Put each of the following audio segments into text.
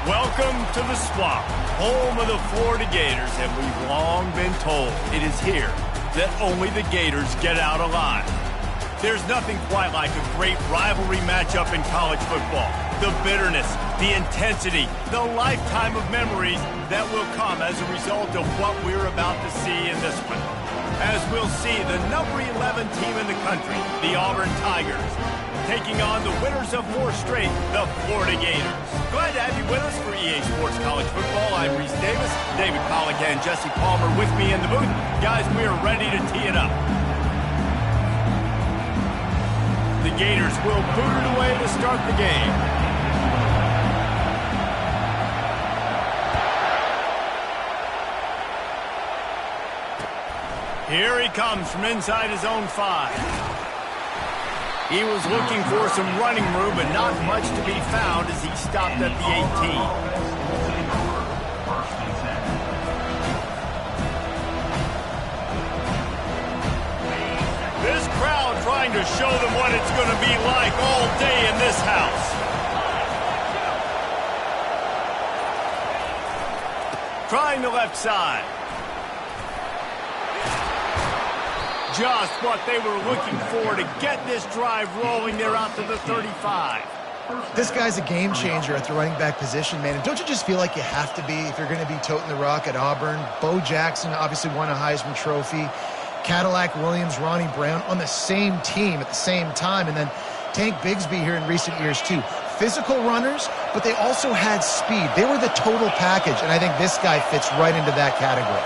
Welcome to the Swamp, home of the Florida Gators, and we've long been told it is here that only the Gators get out alive. There's nothing quite like a great rivalry matchup in college football. The bitterness, the intensity, the lifetime of memories that will come as a result of what we're about to see in this one. As we'll see the number 11 team in the country, the Auburn Tigers, taking on the winners of 4 straight, the Florida Gators. Glad to have you with us for EA Sports College Football. I'm Reese Davis, David Pollack and Jesse Palmer with me in the booth. Guys, we are ready to tee it up. The Gators will boot it away to start the game. Here he comes from inside his own 5. He was looking for some running room, but not much to be found as he stopped at the 18. This crowd trying to show them what it's going to be like all day in this house. Trying the left side. Just what they were looking for to get this drive rolling. They're out to the 35. This guy's a game changer at the running back position, man. And don't you just feel like you have to be if you're going to be toting the rock at Auburn? Bo Jackson obviously won a Heisman Trophy. Cadillac Williams, Ronnie Brown on the same team at the same time. And then Tank Bigsby here in recent years, too. Physical runners, but they also had speed. They were the total package, and I think this guy fits right into that category.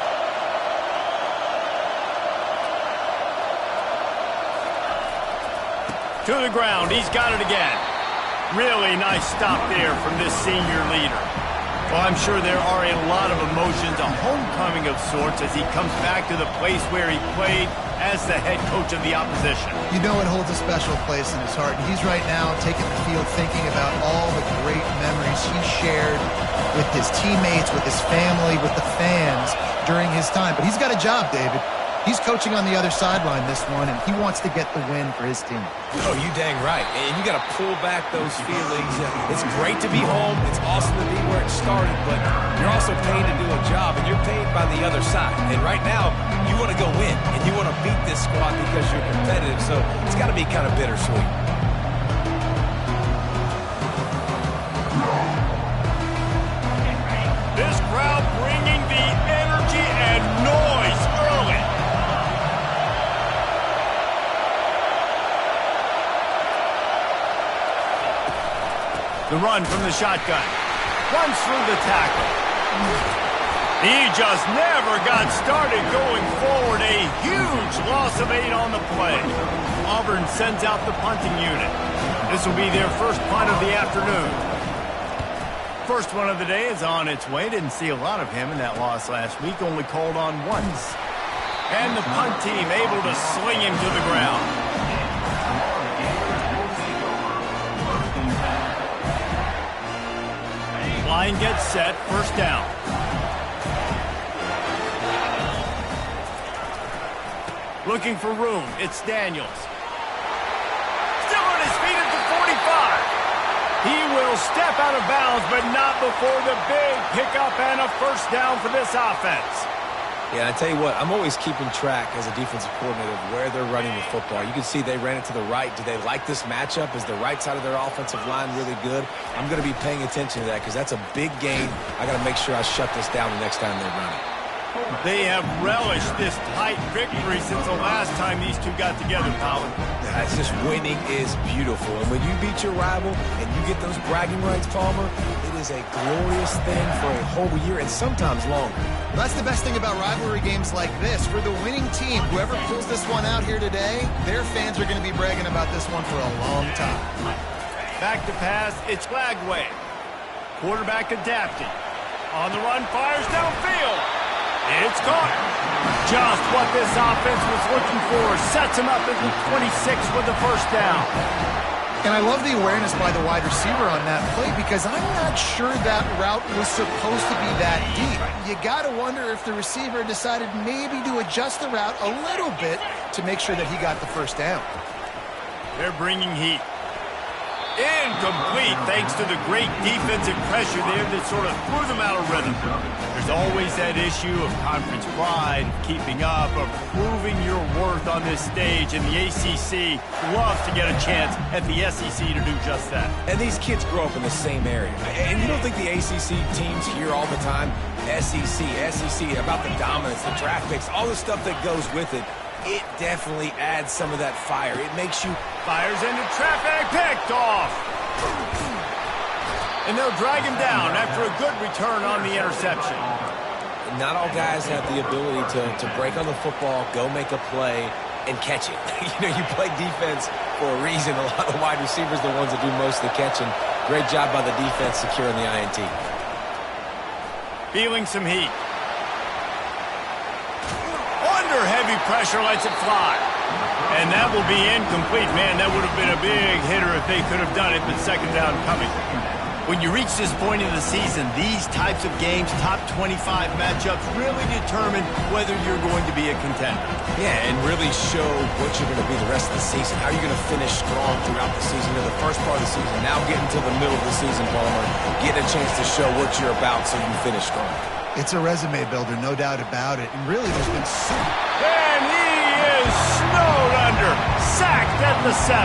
To the ground, he's got it again. Really nice stop there from this senior leader. Well, I'm sure there are a lot of emotions, a homecoming of sorts, as he comes back to the place where he played as the head coach of the opposition. You know it holds a special place in his heart. And he's right now taking the field thinking about all the great memories he shared with his teammates, with his family, with the fans during his time. But he's got a job, David. He's coaching on the other sideline this one, and he wants to get the win for his team. Oh, you dang right. And you got to pull back those feelings. It's great to be home. It's awesome to be where it started, but you're also paid to do a job, and you're paid by the other side. And right now, you want to go win, and you want to beat this squad because you're competitive, so it's got to be kind of bittersweet. This crowd bringing the energy and noise early. The run from the shotgun. Runs through the tackle. He just never got started going forward. A huge loss of 8 on the play. Auburn sends out the punting unit. This will be their first punt of the afternoon. First one of the day is on its way. Didn't see a lot of him in that loss last week. Only called on once. And the punt team able to sling him to the ground. Line gets set, first down. Looking for room, it's Daniels. Still on his feet at the 45. He will step out of bounds, but not before the big pickup and a first down for this offense. Yeah, I tell you what, I'm always keeping track as a defensive coordinator of where they're running the football. You can see they ran it to the right. Do they like this matchup? Is the right side of their offensive line really good? I'm going to be paying attention to that because that's a big gain. I got to make sure I shut this down the next time they run it. They have relished this tight victory since the last time these two got together, Colin. That's just winning is beautiful. And when you beat your rival and you get those bragging rights, Palmer, it is a glorious thing for a whole year and sometimes longer. Well, that's the best thing about rivalry games like this. For the winning team, whoever pulls this one out here today, their fans are going to be bragging about this one for a long time. Back to pass, it's Lagway. Quarterback adapting. On the run, fires downfield. It's caught. Just what this offense was looking for. Sets him up at the 26 for the first down. And I love the awareness by the wide receiver on that play because I'm not sure that route was supposed to be that deep. You got to wonder if the receiver decided maybe to adjust the route a little bit to make sure that he got the first down. They're bringing heat. Incomplete, thanks to the great defensive pressure there that sort of threw them out of rhythm. There's always that issue of conference pride, keeping up, of proving your worth on this stage, and the ACC loves to get a chance at the SEC to do just that. And these kids grow up in the same area. And you don't think the ACC teams hear all the time, SEC, about the dominance, the draft picks, all the stuff that goes with it. It definitely adds some of that fire. It makes you... Fires into traffic, picked off. And they'll drag him down after a good return on the interception. Not all guys have the ability to break on the football, go make a play, and catch it. You play defense for a reason. A lot of the wide receivers are the ones that do most of the catching. Great job by the defense securing the INT. Feeling some heat. Under heavy pressure, lets it fly. And that will be incomplete. Man, that would have been a big hitter if they could have done it, but second down coming. When you reach this point in the season, these types of games, top 25 matchups, really determine whether you're going to be a contender. Yeah, and really show what you're going to be the rest of the season. How are you going to finish strong throughout the season, in the first part of the season, now getting to the middle of the season, Palmer, getting a chance to show what you're about so you finish strong. It's a resume builder, no doubt about it. And really, there's been so... And he is snowed under, sacked at the 7.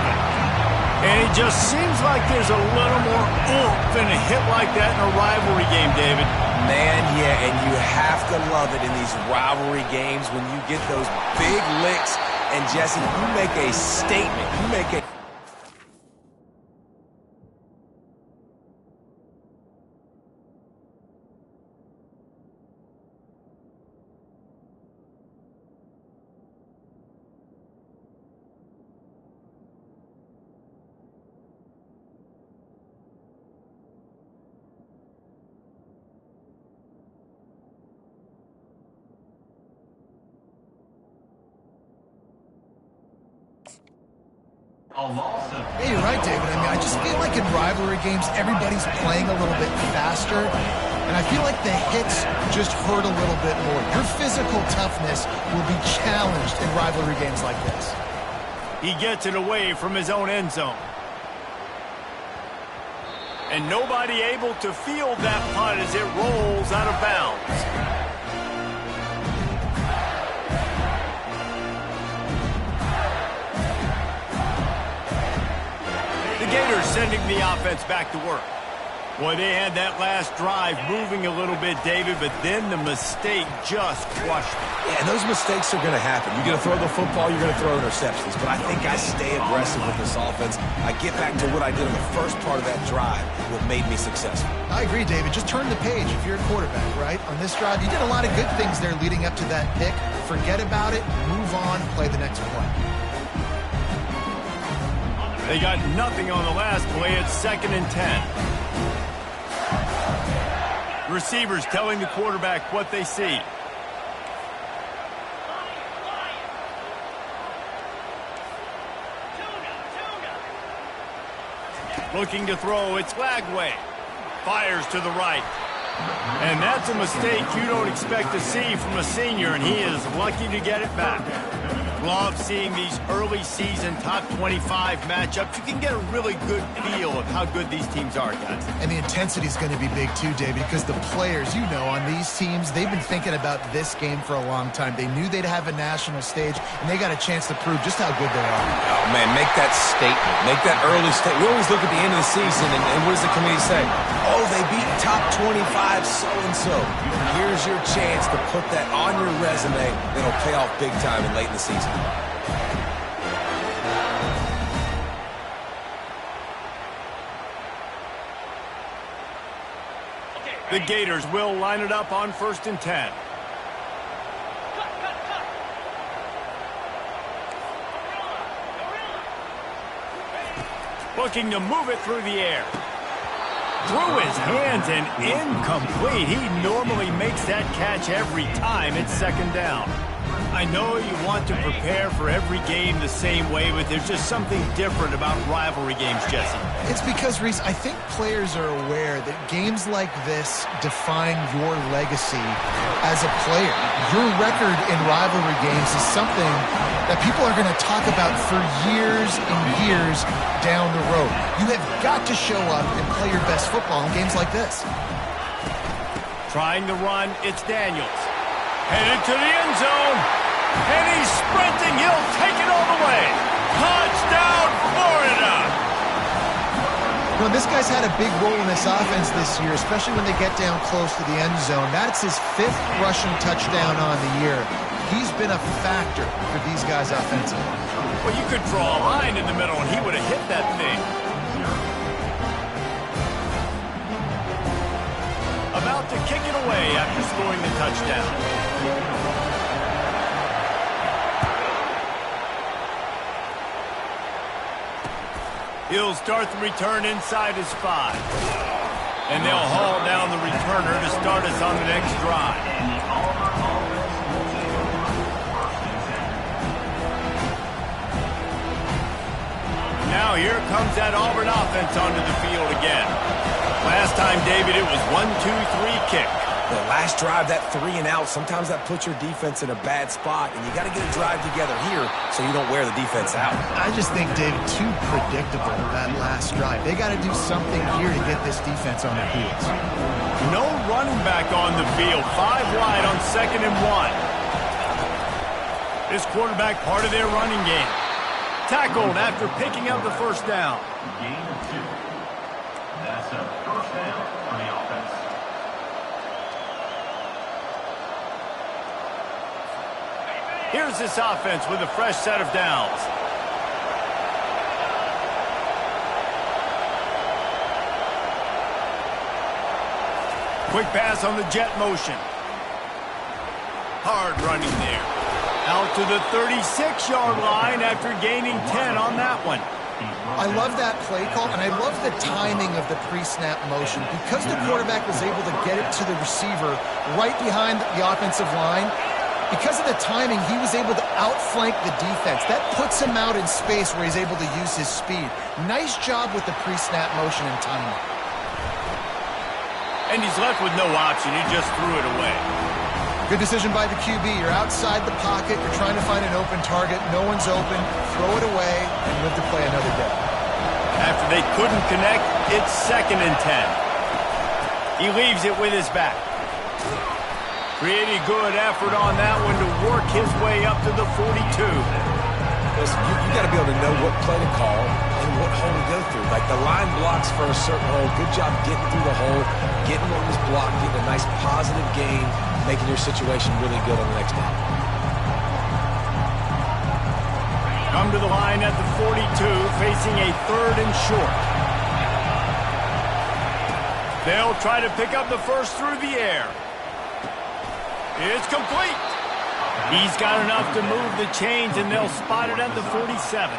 And it just seems like there's a little more oomph in a hit like that in a rivalry game, David. Man, yeah, and you have to love it in these rivalry games when you get those big licks. And, Jesse, you make a statement. You make a... Yeah, you're right, David. I mean, I just feel like in rivalry games, everybody's playing a little bit faster, and I feel like the hits just hurt a little bit more. Your physical toughness will be challenged in rivalry games like this. He gets it away from his own end zone. And nobody able to field that punt as it rolls out of bounds. The Gators sending the offense back to work. Boy, they had that last drive moving a little bit, David, but then the mistake just crushed them. Yeah, and those mistakes are going to happen. You're going to throw the football, you're going to throw interceptions. But I think I stay aggressive with this offense. I get back to what I did in the first part of that drive, what made me successful. I agree, David. Just turn the page if you're a quarterback, right? On this drive, you did a lot of good things there leading up to that pick. Forget about it, move on, play the next play. They got nothing on the last play. It's 2nd and 10. Receivers telling the quarterback what they see. Looking to throw, it's Lagway. Fires to the right. And that's a mistake you don't expect to see from a senior, and he is lucky to get it back. Love seeing these early season top 25 matchups. You can get a really good feel of how good these teams are, guys. And the intensity is going to be big too, David, because the players, on these teams, they've been thinking about this game for a long time. They knew they'd have a national stage, and they got a chance to prove just how good they are. Oh, man, make that statement. Make that early statement. We always look at the end of the season, and what does the committee say? Oh, they beat top 25 so-and-so. Here's your chance to put that on your resume that'll pay off big time and late in the season. The Gators will line it up on 1st and 10. Looking to move it through the air. Through his hands and incomplete. He normally makes that catch every time. It's 2nd down. I know you want to prepare for every game the same way, but there's just something different about rivalry games, Jesse. It's because, Reese, I think players are aware that games like this define your legacy as a player. Your record in rivalry games is something that people are going to talk about for years and years down the road. You have got to show up and play your best football in games like this. Trying to run, it's Daniels. Headed to the end zone. And he's sprinting. He'll take it all the way. Touchdown, Florida! Well, this guy's had a big role in this offense this year, especially when they get down close to the end zone. That's his 5th rushing touchdown on the year. He's been a factor for these guys offensively. Well, you could draw a line in the middle, and he would have hit that thing. About to kick it away after scoring the touchdown. He'll start the return inside his 5. And they'll haul down the returner to start us on the next drive. Now here comes that Auburn offense onto the field again. Last time, David, it was 1-2-3 kick. The last drive, that 3-and-out, sometimes that puts your defense in a bad spot, and you got to get a drive together here so you don't wear the defense out. I just think, David, too predictable, that last drive. They got to do something here to get this defense on their heels. No running back on the field. 5 wide on 2nd and 1. This quarterback part of their running game. Tackled after picking up the first down. Gain of 2. That's a first down on the offense. Here's this offense with a fresh set of downs. Quick pass on the jet motion. Hard running there. Out to the 36-yard line after gaining 10 on that one. I love that play call, and I love the timing of the pre-snap motion. Because the quarterback was able to get it to the receiver right behind the offensive line, because of the timing, he was able to outflank the defense. That puts him out in space where he's able to use his speed. Nice job with the pre-snap motion and timing. And he's left with no option. He just threw it away. Good decision by the QB. You're outside the pocket. You're trying to find an open target. No one's open. Throw it away and live to play another day. After they couldn't connect, it's 2nd and 10. He leaves it with his back. Pretty good effort on that one to work his way up to the 42. Listen, you got to be able to know what play to call and what hole to go through. Like the line blocks for a certain hole. Good job getting through the hole, getting what was blocked, getting a nice positive gain, making your situation really good on the next down. Come to the line at the 42, facing a 3rd and short. They'll try to pick up the first through the air. It's complete. He's got enough to move the chains, and they'll spot it at the 47.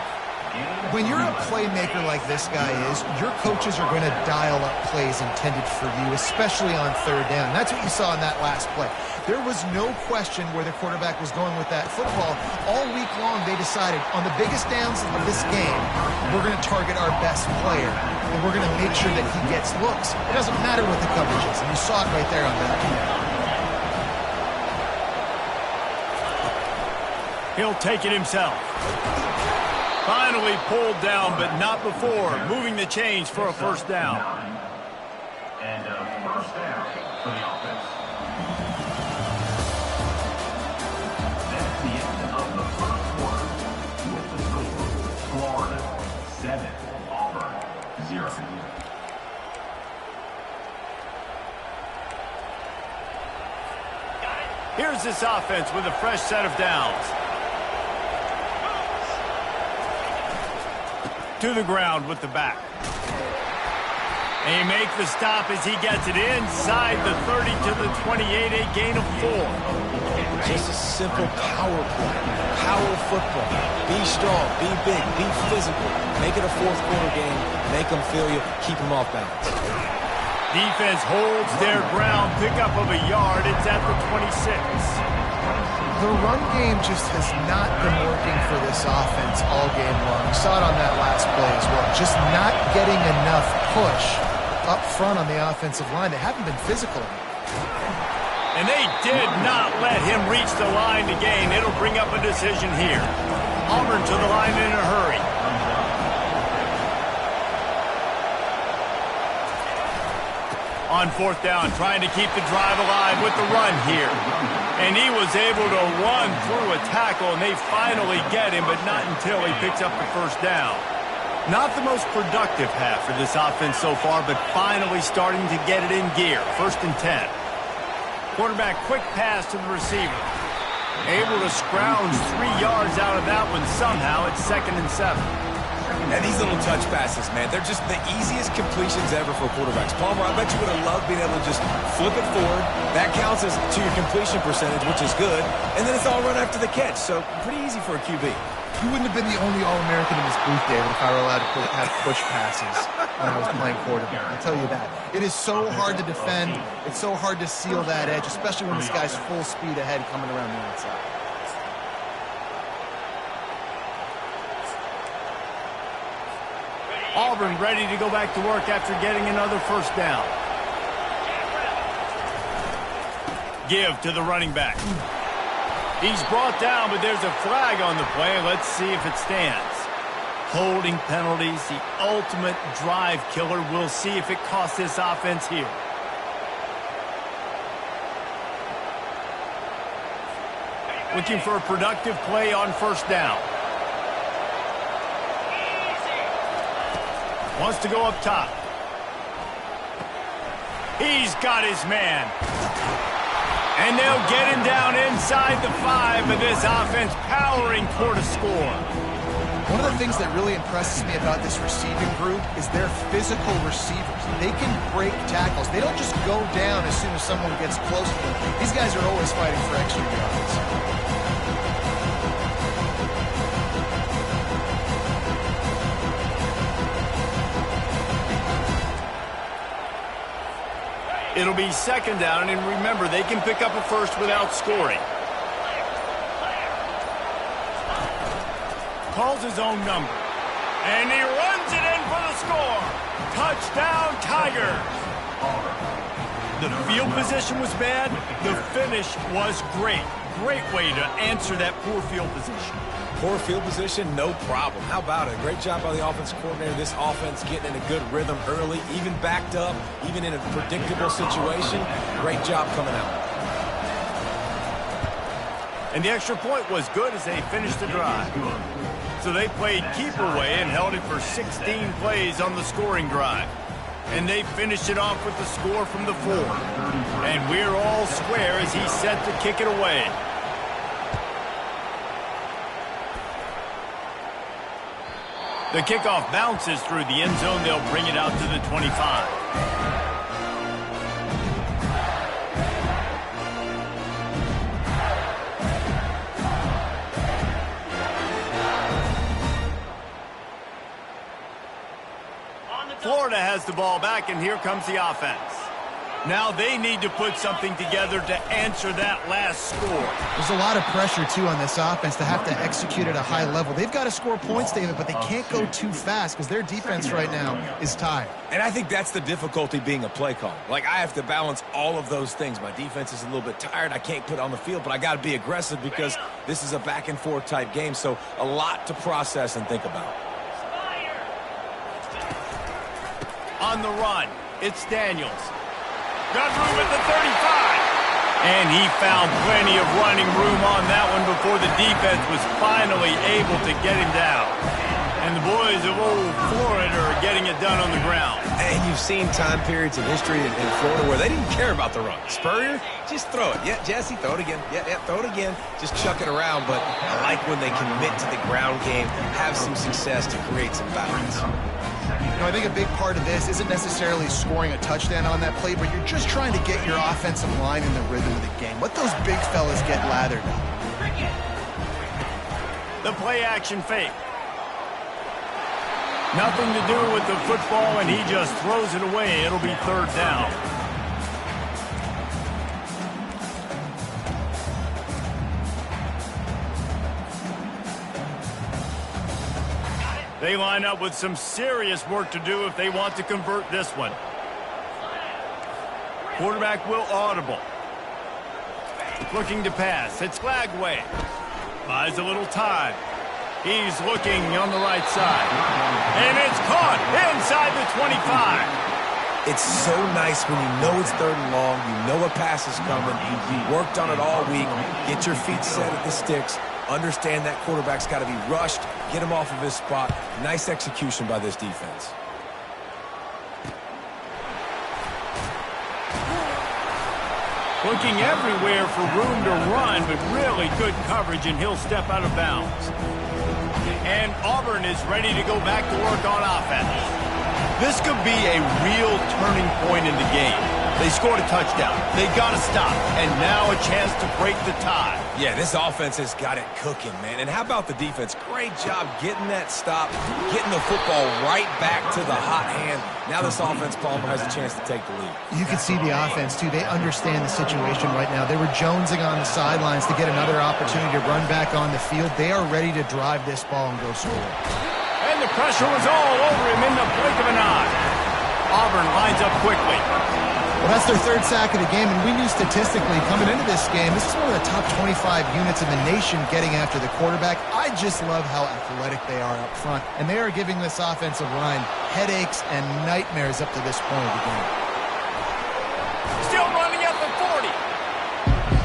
When you're a playmaker like this guy is, your coaches are going to dial up plays intended for you, especially on 3rd down. That's what you saw in that last play. There was no question where the quarterback was going with that football. All week long, they decided, on the biggest downs of this game, we're going to target our best player, and we're going to make sure that he gets looks. It doesn't matter what the coverage is, and you saw it right there on that play. He'll take it himself. Finally pulled down, but not before. Moving the chains for a first down. And a first down for the offense. That's the end of the first quarter with the score. Florida 7, Auburn 0. Here's this offense with a fresh set of downs. To the ground with the back. They make the stop as he gets it inside the 30 to the 28, a gain of 4. Just a simple power play. Power football. Be strong, be big, be physical. Make it a 4th quarter game. Make them feel you. Keep them off balance. Defense holds their ground. Pickup of a yard. It's at the 26. The run game just has not been working for this offense all game long. You saw it on that last play as well. Just not getting enough push up front on the offensive line. They haven't been physical enough. And they did not let him reach the line to gain. It'll bring up a decision here. Auburn to the line in a hurry. On fourth down, trying to keep the drive alive with the run here. And he was able to run through a tackle, and they finally get him, but not until he picks up the first down. Not the most productive half for this offense so far, but finally starting to get it in gear. 1st and 10. Quarterback quick pass to the receiver. Able to scrounge 3 yards out of that one somehow. It's 2nd and 7. And these little touch passes, man, they're just the easiest completions ever for quarterbacks. Palmer, I bet you would have loved being able to just flip it forward. That counts as to your completion percentage, which is good. And then it's all run after the catch, so pretty easy for a QB. You wouldn't have been the only All-American in this booth, David, if I were allowed to have push passes when I was playing quarterback. I'll tell you that. It is so hard to defend. It's so hard to seal that edge, especially when this guy's full speed ahead coming around the outside. Auburn ready to go back to work after getting another first down. Give to the running back. He's brought down, but there's a flag on the play. Let's see if it stands. Holding penalties, the ultimate drive killer. We'll see if it costs this offense here. Looking for a productive play on first down. Wants to go up top. He's got his man. And they'll get him down inside the 5, but this offense powering toward a score. One of the things that really impresses me about this receiving group is their physical receivers. They can break tackles. They don't just go down as soon as someone gets close to them. These guys are always fighting for extra yards. It'll be 2nd down, and remember, they can pick up a first without scoring. Calls his own number. And he runs it in for the score. Touchdown, Tigers. The field position was bad. The finish was great. Great way to answer that poor field position. Poor field position, no problem. How about it? Great job by the offensive coordinator. This offense getting in a good rhythm early, even backed up, even in a predictable situation. Great job coming out. And the extra point was good as they finished the drive. So they played keep away and held it for 16 plays on the scoring drive. And they finished it off with the score from the 4. And we're all square as he's set to kick it away. The kickoff bounces through the end zone. They'll bring it out to the 25. Florida has the ball back, and here comes the offense. Now they need to put something together to answer that last score. There's a lot of pressure, too, on this offense to have to execute at a high level. They've got to score points, David, but they can't go too fast because their defense right now is tired. And I think that's the difficulty being a play call. Like, I have to balance all of those things. My defense is a little bit tired. I can't put it on the field, but I got to be aggressive because this is a back-and-forth type game, so a lot to process and think about. On the run, it's Daniels. Got room at the 35. And he found plenty of running room on that one before the defense was finally able to get him down. And the boys of old Florida are getting it done on the ground. And you've seen time periods in history in Florida where they didn't care about the run. Spurrier, just throw it. Yeah, Jesse, throw it again. Yeah, throw it again. Just chuck it around. But I like when they commit to the ground game, have some success to create some balance. You know, I think a big part of this isn't necessarily scoring a touchdown on that play, but you're just trying to get your offensive line in the rhythm of the game. Let those big fellas get lathered up. The play action fake. Nothing to do with the football, and he just throws it away. It'll be 3rd down. They line up with some serious work to do if they want to convert this one. Quarterback will audible. Looking to pass. It's Lagway. Buys a little time. He's looking on the right side. And it's caught inside the 25. It's so nice when you know it's 3rd and long, you know a pass is coming, you worked on it all week, get your feet set at the sticks, understand that quarterback's got to be rushed, get him off of his spot. Nice execution by this defense. Looking everywhere for room to run, but really good coverage, and he'll step out of bounds. And Auburn is ready to go back to work on offense. This could be a real turning point in the game. They scored a touchdown. They got to stop. And now a chance to break the tie. Yeah, this offense has got it cooking, man. And how about the defense? Great job getting that stop, getting the football right back to the hot hand. Now this offense, Palmer, has a chance to take the lead. You can see the offense, too. They understand the situation right now. They were jonesing on the sidelines to get another opportunity to run back on the field. They are ready to drive this ball and go score. And the pressure was all over him in the blink of an eye. Auburn lines up quickly. Well, that's their 3rd sack of the game, and we knew statistically coming into this game, this is one of the top 25 units in the nation getting after the quarterback. I just love how athletic they are up front, and they are giving this offensive line headaches and nightmares up to this point of the game. Still running at the 40.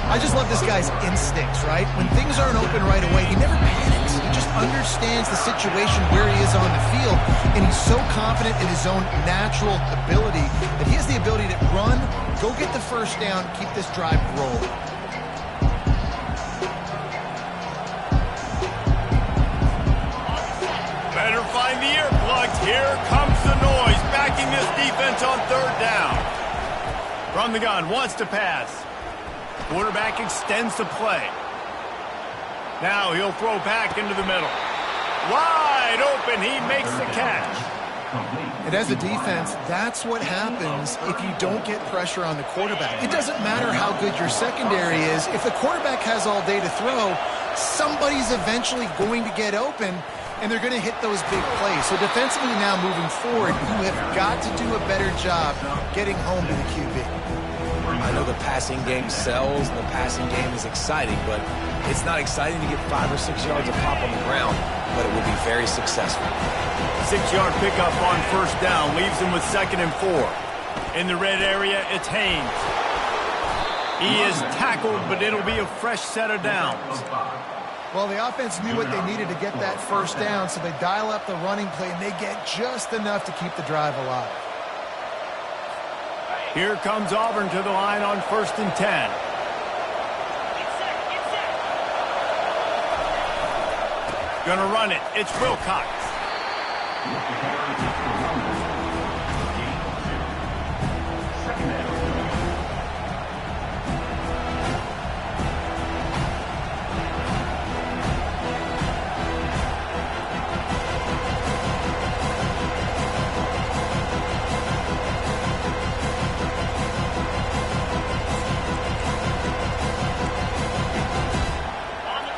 I just love this guy's instincts, right? When things aren't open right away, he never panics. He just understands the situation where he is on the field, and he's so confident in his own natural ability that he has the ability to run, go get the first down, keep this drive rolling. Better find the earplugs. Here comes the noise, backing this defense on 3rd down. From the gun, wants to pass. Quarterback extends the play. Now he'll throw back into the middle. Wide open, he makes the catch. And as a defense, that's what happens if you don't get pressure on the quarterback. It doesn't matter how good your secondary is. If the quarterback has all day to throw, somebody's eventually going to get open, and they're going to hit those big plays. So defensively now moving forward, you have got to do a better job getting home to the QB. I know the passing game sells, and the passing game is exciting, but it's not exciting to get 5 or 6 yards of pop on the ground, but it will be very successful. 6-yard pickup on 1st down leaves him with 2nd and 4. In the red area, it's Haynes. He is tackled, but it'll be a fresh set of downs. Well, the offense knew what they needed to get that first down, so they dial up the running play, and they get just enough to keep the drive alive. Here comes Auburn to the line on 1st and 10. Gonna run it. It's Wilcox.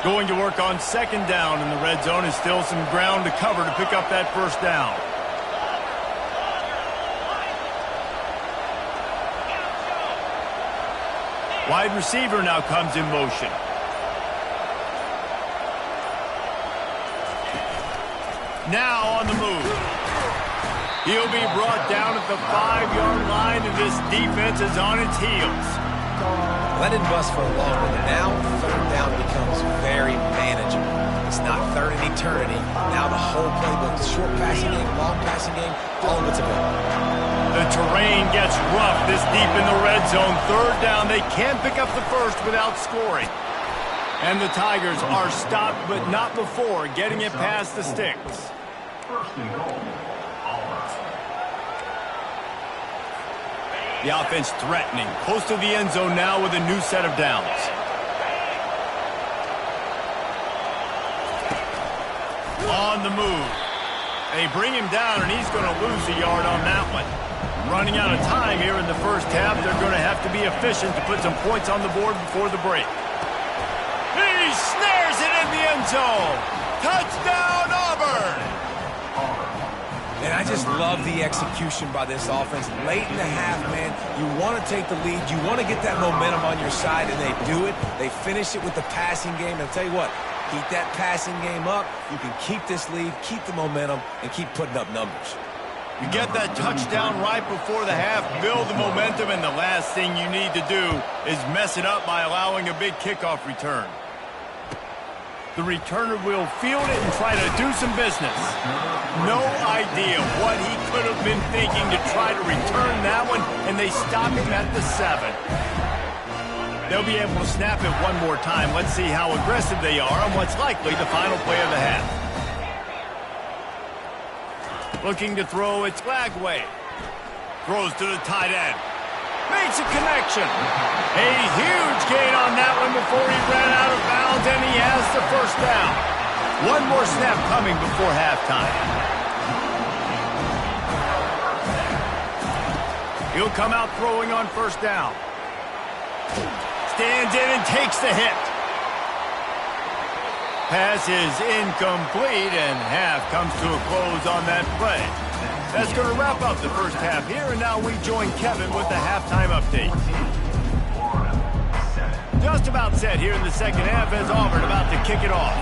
Going to work on 2nd down in the red zone, is still some ground to cover to pick up that 1st down. Wide receiver now comes in motion. Now on the move. He'll be brought down at the 5-yard line, and this defense is on its heels. Let it bust for a long one. Now 3rd down becomes very manageable. It's not 3rd and eternity. Now the whole playbook, short passing game, long passing game, all of it's available. The terrain gets rough this deep in the red zone. 3rd down, they can't pick up the first without scoring. And the Tigers are stopped, but not before getting it past the sticks. 1st and goal. The offense threatening, close to the end zone now with a new set of downs. On the move. They bring him down, and he's going to lose a yard on that one. Running out of time here in the 1st half, they're going to have to be efficient to put some points on the board before the break. He snares it in the end zone. Touchdown, Auburn! And I just love the execution by this offense. Late in the half, man, you want to take the lead. You want to get that momentum on your side, and they do it. They finish it with the passing game. And I'll tell you what, Keep that passing game up. You can keep this lead, keep the momentum, and keep putting up numbers. You get that touchdown right before the half, build the momentum, and the last thing you need to do is mess it up by allowing a big kickoff return. The returner will field it and try to do some business. No idea what he could have been thinking to try to return that one, and they stop him at the 7. They'll be able to snap it one more time. Let's see how aggressive they are on what's likely the final play of the half. Looking to throw, it's Lagway. Throws to the tight end. Makes a connection. A huge gain on that one before he ran out of bounds, and he has the first down. One more snap coming before halftime. He'll come out throwing on first down. Stands in and takes the hit. Pass is incomplete, and half comes to a close on that play. That's going to wrap up the first half here, and now we join Kevin with the halftime update. Just about set here in the second half as Auburn about to kick it off.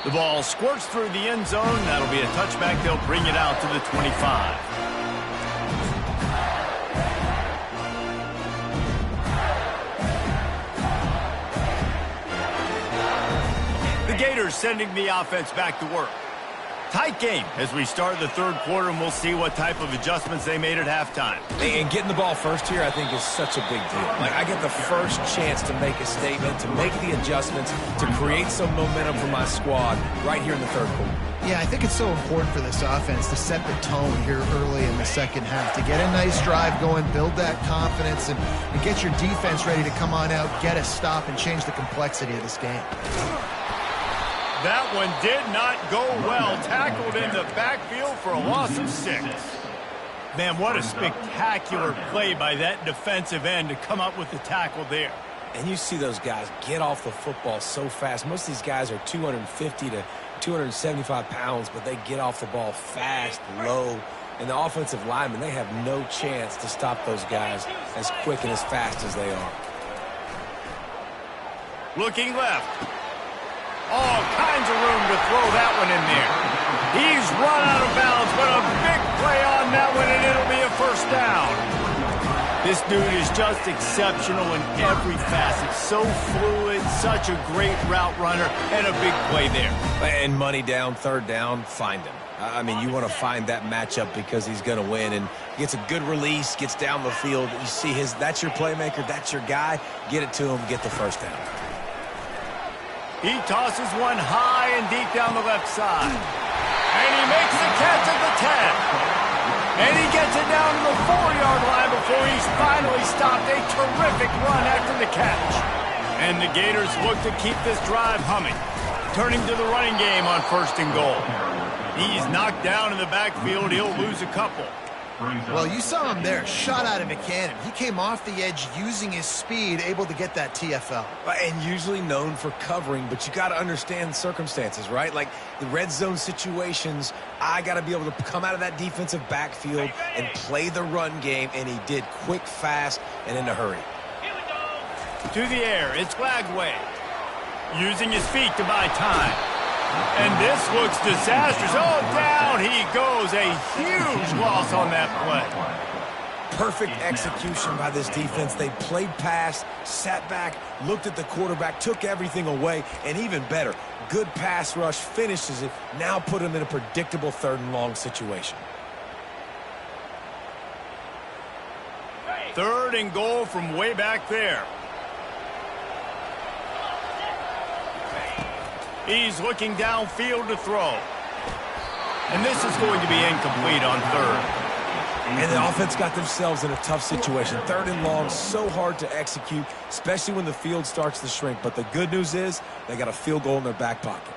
The ball squirts through the end zone. That'll be a touchback. They'll bring it out to the 25. The Gators sending the offense back to work. Tight game as we start the third quarter, and we'll see what type of adjustments they made at halftime. And getting the ball first here, I think, is such a big deal. Like, I get the first chance to make a statement, to make the adjustments, to create some momentum for my squad right here in the third quarter. Yeah, I think it's so important for this offense to set the tone here early in the second half, to get a nice drive going, build that confidence, and get your defense ready to come on out, get a stop, and change the complexity of this game. That one did not go well. Tackled in the backfield for a loss of 6. Man, what a spectacular play by that defensive end to come up with the tackle there. And you see those guys get off the football so fast. Most of these guys are 250 to 275 pounds, but they get off the ball fast, low. And the offensive linemen, they have no chance to stop those guys as quick and as fast as they are. Looking left. All kinds of room to throw that one in there. He's run out of bounds, but a big play on that one, and it'll be a first down. This dude is just exceptional in every facet. So fluid, such a great route runner, and a big play there. And money down, third down, find him. I mean, you want to find that matchup because he's going to win, and gets a good release, gets down the field. You see that's your playmaker, that's your guy. Get it to him, get the first down. He tosses one high and deep down the left side. And he makes the catch at the 10. And he gets it down to the 4-yard line before he's finally stopped. A terrific run after the catch. And the Gators look to keep this drive humming, turning to the running game on first and goal. He's knocked down in the backfield. He'll lose a couple. Well, you saw him there, shot out of a cannon. He came off the edge using his speed, able to get that TFL. And usually known for covering, but you got to understand circumstances, right? Like the red zone situations, I got to be able to come out of that defensive backfield and play the run game, and he did quick, fast, and in a hurry. To the air, it's Lagway. Using his feet to buy time. And this looks disastrous. Oh, down he goes. A huge loss on that play. Perfect execution by this defense. They played pass, sat back, looked at the quarterback, took everything away, and even better, good pass rush, finishes it, now put him in a predictable third and long situation. Third and goal from way back there. He's looking downfield to throw. And this is going to be incomplete on third. And the offense got themselves in a tough situation. Third and long, so hard to execute, especially when the field starts to shrink. But the good news is they got a field goal in their back pocket.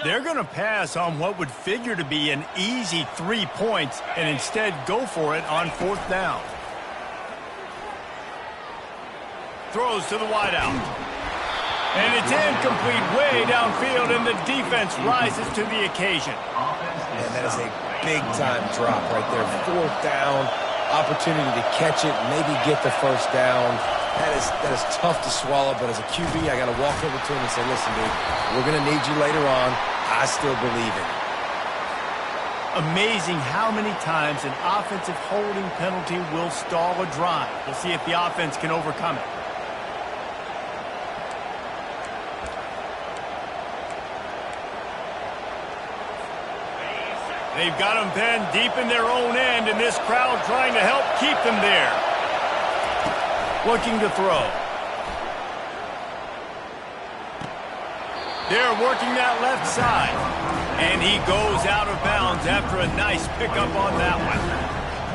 They're going to pass on what would figure to be an easy 3 points and instead go for it on fourth down. Throws to the wideout. And it's incomplete way downfield, and the defense rises to the occasion. And that is a big-time drop right there. 4th down, opportunity to catch it, maybe get the first down. That is tough to swallow, but as a QB, I got to walk over to him and say, listen, dude, we're going to need you later on. I still believe it. Amazing how many times an offensive holding penalty will stall a drive. We'll see if the offense can overcome it. They've got them pinned deep in their own end, and this crowd trying to help keep them there. Looking to throw. They're working that left side. And he goes out of bounds after a nice pickup on that one.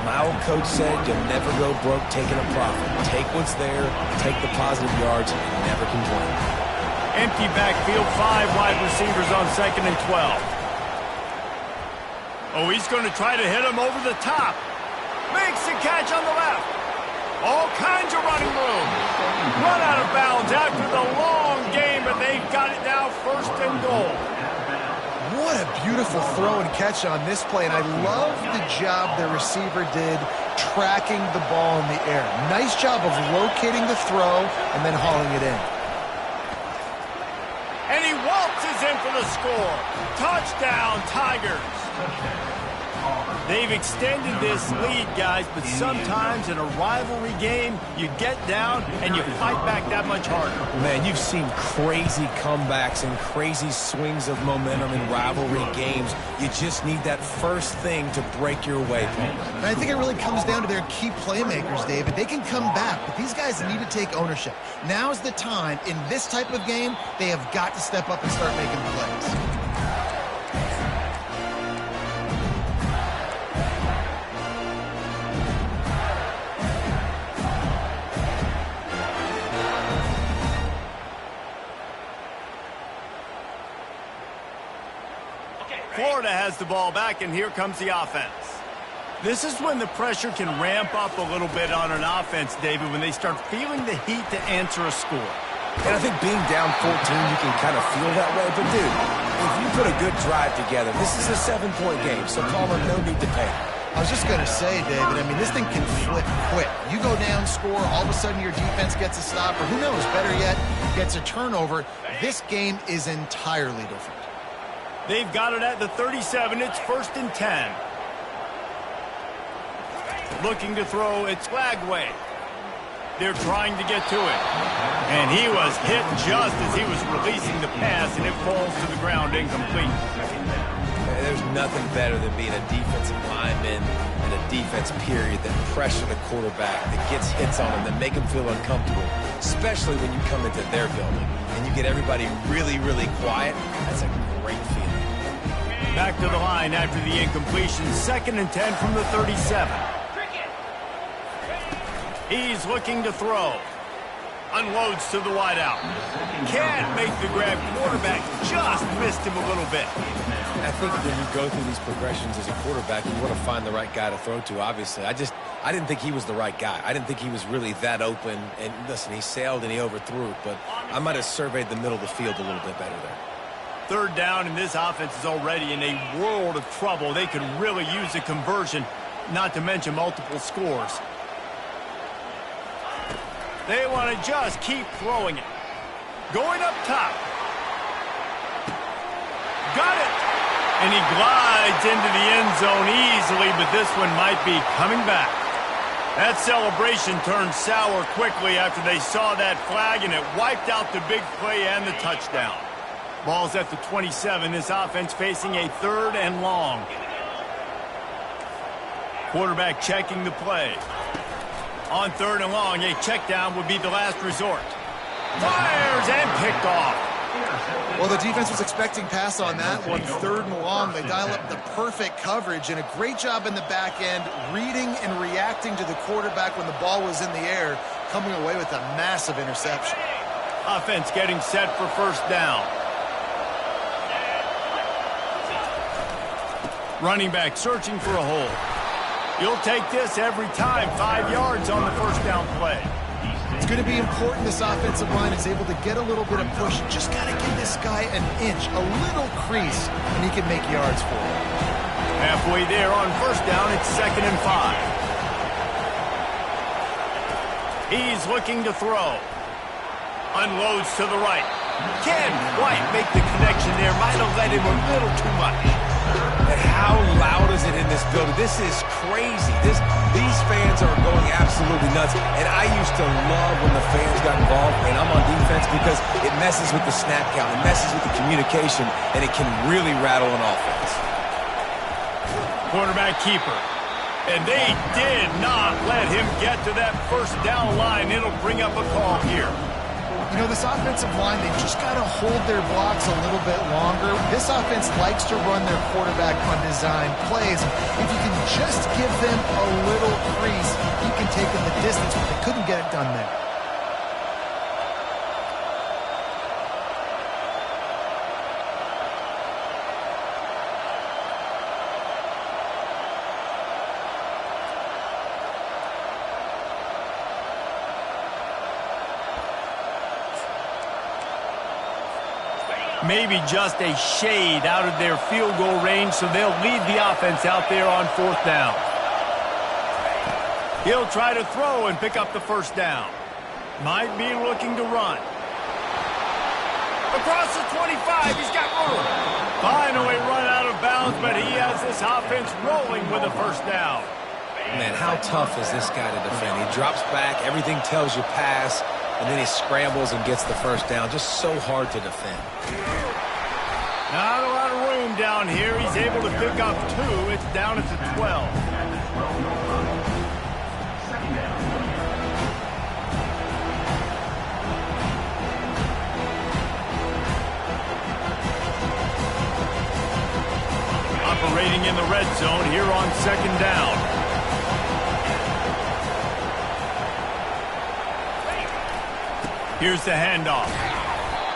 My old coach said you'll never go broke taking a profit. Take what's there, take the positive yards, and never complain. Empty backfield, 5 wide receivers on 2nd and 12. Oh, he's going to try to hit him over the top. Makes the catch on the left. All kinds of running room. Run out of bounds after the long game, but they've got it now 1st and goal. What a beautiful throw and catch on this play, and I love the job the receiver did tracking the ball in the air. Nice job of locating the throw and then hauling it in. And he waltzes in for the score. Touchdown, Tigers. They've extended this lead, guys, but sometimes in a rivalry game, you get down and you fight back that much harder. Man, you've seen crazy comebacks and crazy swings of momentum in rivalry games. You just need that first thing to break your way, Paul. And I think it really comes down to their key playmakers, David. They can come back, but these guys need to take ownership. Now's the time. In this type of game, they have got to step up and start making plays. Florida has the ball back, and here comes the offense. This is when the pressure can ramp up a little bit on an offense, David, when they start feeling the heat to answer a score. And I think being down 14, you can kind of feel that way. But, dude, if you put a good drive together, this is a 7-point game, so Palmer, no need to panic. I was just going to say, David, I mean, this thing can flip quick. You go down, score, all of a sudden your defense gets a stop, or who knows, better yet, gets a turnover. This game is entirely different. They've got it at the 37. It's 1st and 10. Looking to throw. It's Lagway. They're trying to get to it. And he was hit just as he was releasing the pass, and it falls to the ground incomplete. There's nothing better than being a defensive lineman and a defense period that pressure the quarterback, that gets hits on him, that make him feel uncomfortable, especially when you come into their building and you get everybody really, really quiet. That's a great feeling. Back to the line after the incompletion. 2nd and 10 from the 37. He's looking to throw. Unloads to the wideout. Can't make the grab. Quarterback just missed him a little bit. I think when you go through these progressions as a quarterback, you want to find the right guy to throw to, obviously. I didn't think he was the right guy. I didn't think he was really that open. And listen, he sailed and he overthrew it, but I might have surveyed the middle of the field a little bit better there. 3rd down, and this offense is already in a world of trouble. They could really use a conversion, not to mention multiple scores. They want to just keep throwing it. Going up top. Got it. And he glides into the end zone easily, but this one might be coming back. That celebration turned sour quickly after they saw that flag, and it wiped out the big play and the touchdown. Ball's at the 27. This offense facing a 3rd and long. Quarterback checking the play. On 3rd and long, a check down would be the last resort. Fires and picked off. Well, the defense was expecting pass on that one. 3rd and long. They dial up the perfect coverage and a great job in the back end, reading and reacting to the quarterback when the ball was in the air, coming away with a massive interception. Offense getting set for 1st down. Running back searching for a hole. You'll take this every time. 5 yards on the 1st down play. It's going to be important this offensive line is able to get a little bit of push. Just got to give this guy an inch, a little crease, and he can make yards for it. Halfway there on first down, it's 2nd and 5. He's looking to throw. Unloads to the right. Can't quite make the connection there. Might have let him a little too much. And how loud is it in this building? This is crazy. These fans are going absolutely nuts. And I used to love when the fans got involved, and I'm on defense because it messes with the snap count. It messes with the communication, and it can really rattle an offense. Quarterback keeper. And they did not let him get to that first down line. It'll bring up a call here. You know, this offensive line, they've just got to hold their blocks a little bit longer. This offense likes to run their quarterback on design plays. If you can just give them a little crease, you can take them the distance, but they couldn't get it done there. Maybe just a shade out of their field goal range, so they'll lead the offense out there on 4th down. He'll try to throw and pick up the first down. Might be looking to run. Across the 25, he's got room. Finally run out of bounds, but he has this offense rolling with a first down. Man, how tough is this guy to defend? He drops back, everything tells you pass, and then he scrambles and gets the first down. Just so hard to defend. Not a lot of room down here. He's able to pick up 2. It's down at the 12. Operating in the red zone here on 2nd down. Here's the handoff.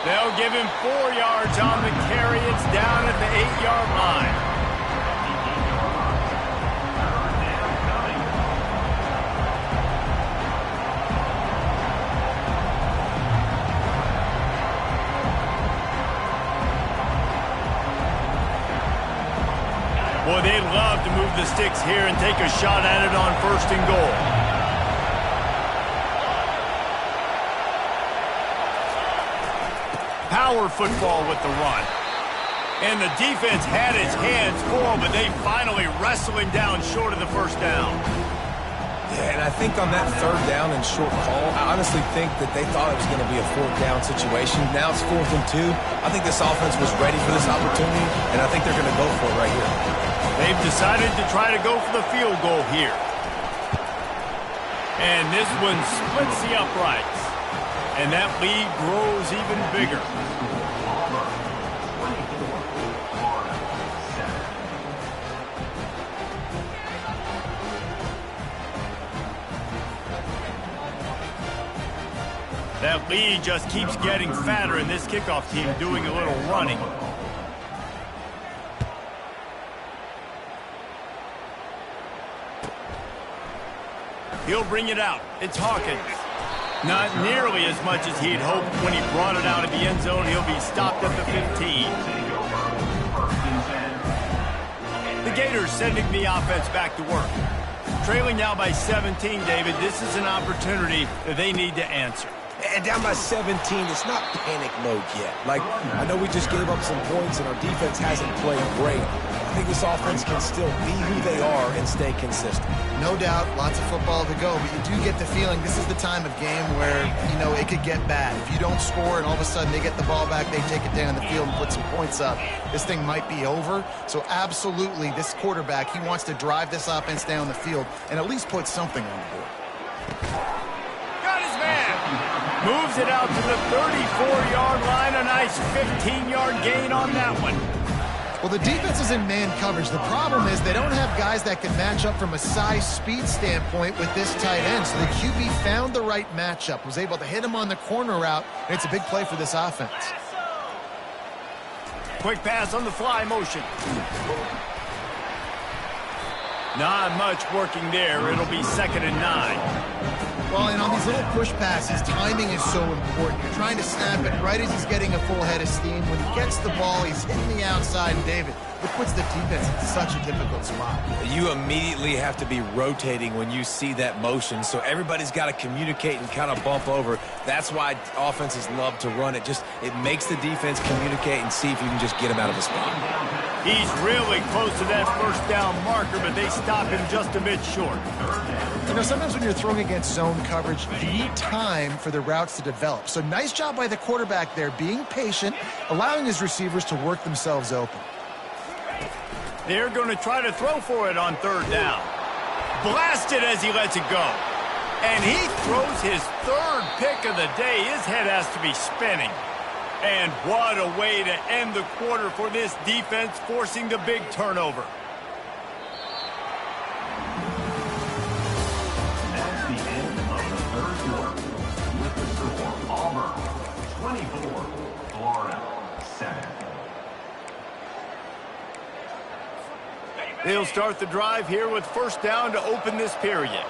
They'll give him 4 yards on the carry. It's down at the 8-yard line. Boy, they'd love to move the sticks here and take a shot at it on 1st and goal. Power football with the run. And the defense had its hands full, but they finally wrestle him down short of the first down. Yeah, and I think on that 3rd down and short call, I honestly think that they thought it was going to be a 4th down situation. Now it's 4th and 2. I think this offense was ready for this opportunity, and I think they're going to go for it right here. They've decided to try to go for the field goal here. And this one splits the uprights. And that lead grows even bigger. That lead just keeps getting fatter, and this kickoff team doing a little running. He'll bring it out. It's Hawkins. Not nearly as much as he'd hoped when he brought it out of the end zone. He'll be stopped at the 15. The Gators sending the offense back to work. Trailing now by 17, David. This is an opportunity that they need to answer. And down by 17, it's not panic mode yet. Like, I know we just gave up some points and our defense hasn't played great. I think this offense can still be who they are and stay consistent. No doubt, lots of football to go, but you do get the feeling this is the time of game where, you know, it could get bad. If you don't score and all of a sudden they get the ball back, they take it down the field and put some points up, this thing might be over. So absolutely, this quarterback, he wants to drive this offense down the field and at least put something on the board. Got his man. Moves it out to the 34-yard line. A nice 15-yard gain on that one. Well, the defense is in man coverage. The problem is they don't have guys that can match up from a size-speed standpoint with this tight end. So the QB found the right matchup, was able to hit him on the corner route, and it's a big play for this offense. Quick pass on the fly motion. Not much working there. It'll be 2nd and 9. Well, and on these little push passes, timing is so important. You're trying to snap it right as he's getting a full head of steam. When he gets the ball, he's hitting the outside. And David, it puts the defense in such a difficult spot. You immediately have to be rotating when you see that motion, so everybody's got to communicate and kind of bump over. That's why offenses love to run it. It makes the defense communicate and see if you can just get him out of the spot. He's really close to that first down marker, but they stop him just a bit short. You know, sometimes when you're throwing against zone coverage, you need time for the routes to develop. So nice job by the quarterback there, being patient, allowing his receivers to work themselves open. They're going to try to throw for it on 3rd down. Blasted as he lets it go. And he throws his 3rd pick of the day. His head has to be spinning. And what a way to end the quarter for this defense, forcing the big turnover. That's the end of the 3rd quarter. With the score, Auburn 24, Florida 7. They'll start the drive here with 1st down to open this period.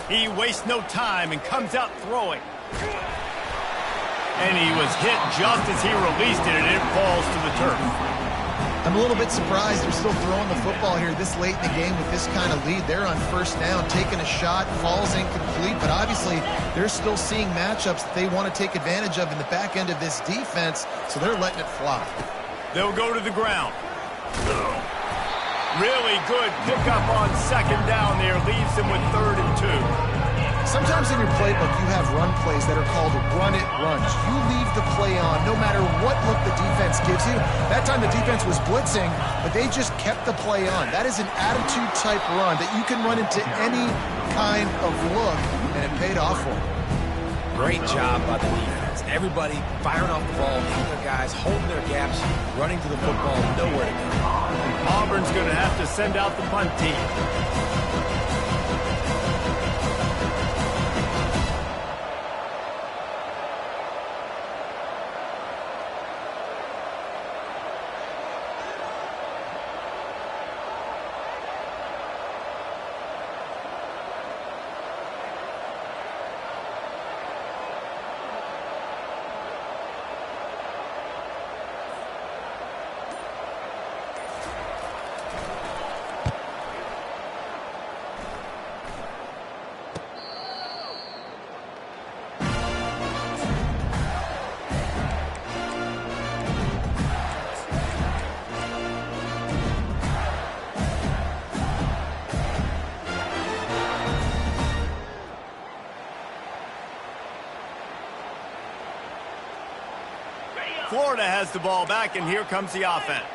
He wastes no time and comes out throwing. And he was hit just as he released it, and it falls to the turf. I'm a little bit surprised they're still throwing the football here this late in the game with this kind of lead. They're on 1st down, taking a shot, falls incomplete, but obviously they're still seeing matchups that they want to take advantage of in the back end of this defense, so they're letting it fly. They'll go to the ground. Really good pickup on 2nd down there, leaves them with 3rd and 2. Sometimes in your playbook, you have run plays that are called run-it runs. You leave the play on no matter what look the defense gives you. That time the defense was blitzing, but they just kept the play on. That is an attitude-type run that you can run into any kind of look, and it paid off for them. Great job by the defense. Everybody firing off the ball, hitting their guys, holding their gaps, running to the football, nowhere to go. Auburn's going to have to send out the punt team. Florida has the ball back, and here comes the offense.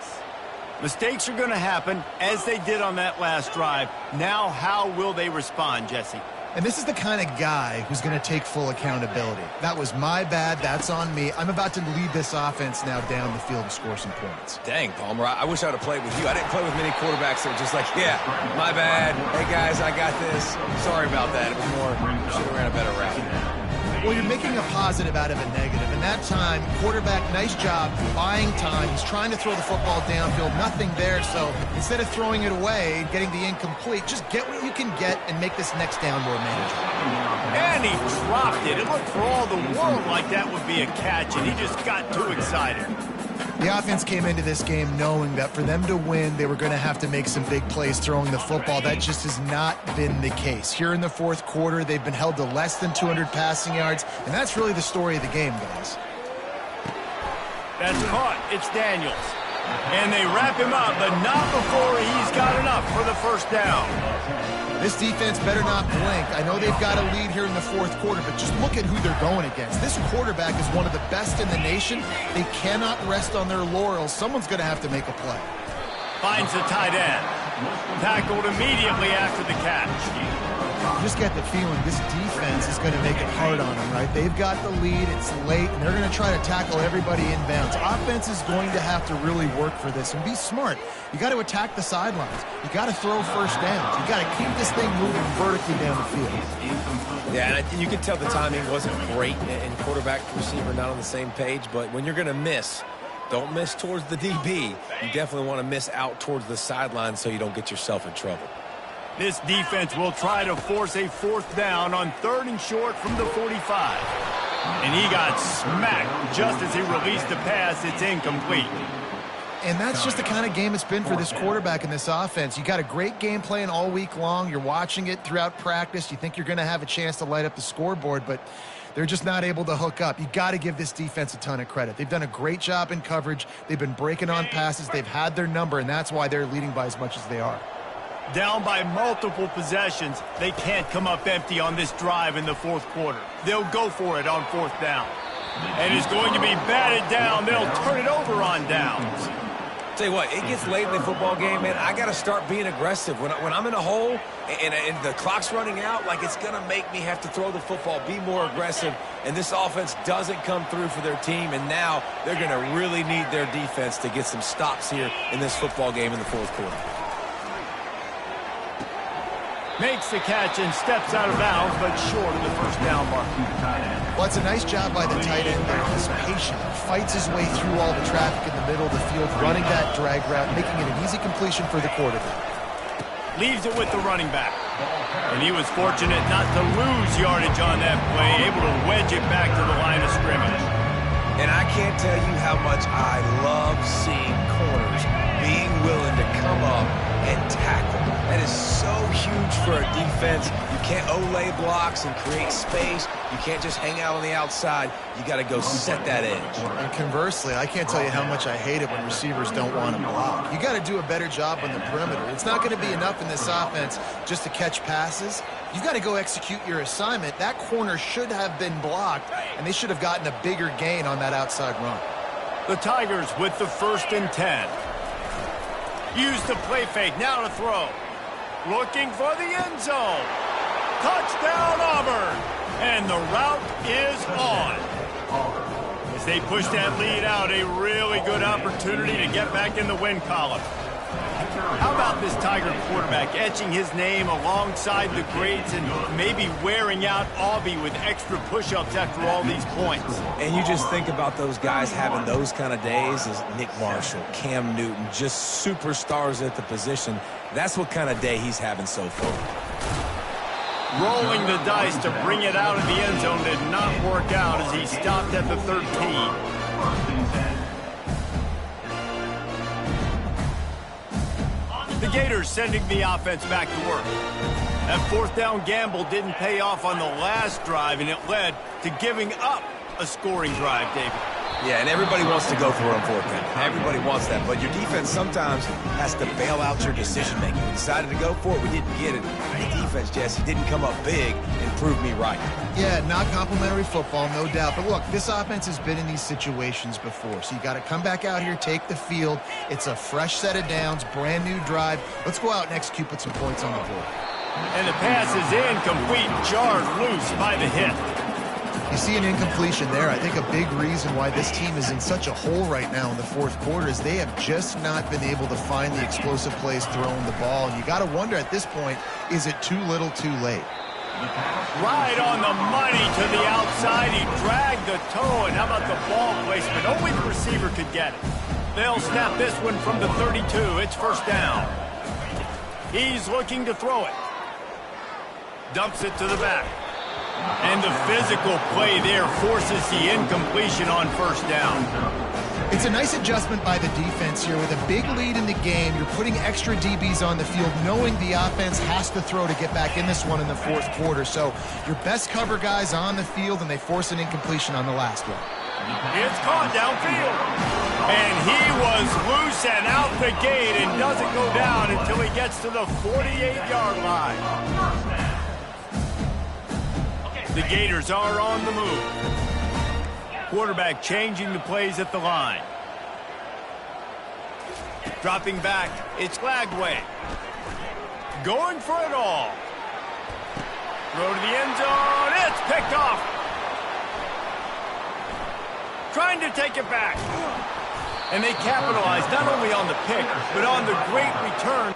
Mistakes are going to happen, as they did on that last drive. Now, how will they respond, Jesse? And this is the kind of guy who's going to take full accountability. That was my bad. That's on me. I'm about to lead this offense now down the field and score some points. Dang, Palmer, I wish I would have played with you. I didn't play with many quarterbacks that were just like, yeah, my bad. Hey, guys, I got this. Sorry about that. It was more, should have ran a better route. Well, you're making a positive out of a negative. And that time, quarterback, nice job, buying time. He's trying to throw the football downfield, nothing there. So instead of throwing it away, getting the incomplete, just get what you can get and make this next down more manageable. And he dropped it. It looked for all the world like that would be a catch, and he just got too excited. The offense came into this game knowing that for them to win, they were going to have to make some big plays throwing the football. That just has not been the case. Here in the fourth quarter, they've been held to less than 200 passing yards, and that's really the story of the game, guys. That's caught. It's Daniels. And they wrap him up, but not before he's got enough for the first down. This defense better not blink. I know they've got a lead here in the fourth quarter, but just look at who they're going against. This quarterback is one of the best in the nation. They cannot rest on their laurels. Someone's going to have to make a play. Finds the tight end. Tackled immediately after the catch. You just get the feeling this defense is going to make it hard on them, right? They've got the lead. It's late, and they're going to try to tackle everybody inbounds. Offense is going to have to really work for this and be smart. You got to attack the sidelines. You got to throw first downs. You got to keep this thing moving vertically down the field. Yeah, and you can tell the timing wasn't great, and quarterback and receiver not on the same page, but when you're going to miss, don't miss towards the DB. You definitely want to miss out towards the sideline so you don't get yourself in trouble. This defense will try to force a 4th down on 3rd and short from the 45. And he got smacked just as he released the pass. It's incomplete. And that's just the kind of game it's been for this quarterback in this offense. You got a great game plan all week long. You're watching it throughout practice. You think you're going to have a chance to light up the scoreboard, but they're just not able to hook up. You got to give this defense a ton of credit. They've done a great job in coverage. They've been breaking on passes. They've had their number, and that's why they're leading by as much as they are. Down by multiple possessions, they can't come up empty on this drive in the 4th quarter. They'll go for it on 4th down. And it's going to be batted down. They'll turn it over on downs. Tell you what, it gets late in the football game, man. I got to start being aggressive. When I'm in a hole and the clock's running out, like, it's going to make me have to throw the football, be more aggressive. And this offense doesn't come through for their team, and now they're going to really need their defense to get some stops here in this football game in the 4th quarter. Makes the catch and steps out of bounds, but short of the 1st down mark. Well, it's a nice job by the tight end there. He's patient, fights his way through all the traffic in the middle of the field, running that drag route, making it an easy completion for the quarterback. Leaves it with the running back. And he was fortunate not to lose yardage on that play, able to wedge it back to the line of scrimmage. And I can't tell you how much I love seeing corners being willing to come up and tackle. That is so huge for a defense. You can't olay blocks and create space. You can't just hang out on the outside. You got to go set that edge. And conversely, I can't tell you how much I hate it when receivers don't want to block. You got to do a better job on the perimeter. It's not going to be enough in this offense just to catch passes. You got to go execute your assignment. That corner should have been blocked, and they should have gotten a bigger gain on that outside run. The Tigers with the 1st and 10. Use the play fake, now to throw. Looking for the end zone. Touchdown, Auburn. And the route is on. As they push that lead out, a really good opportunity to get back in the win column. How about this Tiger quarterback etching his name alongside the greats and maybe wearing out Aubie with extra push-ups after all these points? And you just think about those guys having those kind of days as Nick Marshall, Cam Newton, just superstars at the position. That's what kind of day he's having so far. Rolling the dice to bring it out of the end zone did not work out as he stopped at the 13. The Gators sending the offense back to work. That 4th down gamble didn't pay off on the last drive, and it led to giving up a scoring drive, David. Yeah, and everybody wants to go for it on 4th down. Everybody wants that, but your defense sometimes has to bail out your decision-making. We decided to go for it. We didn't get it. The defense, Jesse, didn't come up big and prove me right. Yeah, not complimentary football, no doubt. But look, this offense has been in these situations before, so you got to come back out here, take the field. It's a fresh set of downs, brand new drive. Let's go out and execute, put some points on the board. And the pass is incomplete, jarred loose by the hit. You see an incompletion there. I think a big reason why this team is in such a hole right now in the 4th quarter is they have just not been able to find the explosive plays throwing the ball. And you got to wonder at this point, is it too little too late? Right on the money to the outside. He dragged the toe, and how about the ball placement? Only the receiver could get it. They'll snap this one from the 32. It's 1st down. He's looking to throw it. Dumps it to the back. And the physical play there forces the incompletion on 1st down. It's a nice adjustment by the defense here. With a big lead in the game, you're putting extra DBs on the field, knowing the offense has to throw to get back in this one in the 4th quarter. So your best cover guys on the field, and they force an incompletion on the last one. It's caught downfield. And he was loose and out the gate and doesn't go down until he gets to the 48-yard line. The Gators are on the move. Quarterback changing the plays at the line. Dropping back, it's Lagway. Going for it all. Throw to the end zone, it's picked off. Trying to take it back. And they capitalize not only on the pick, but on the great return.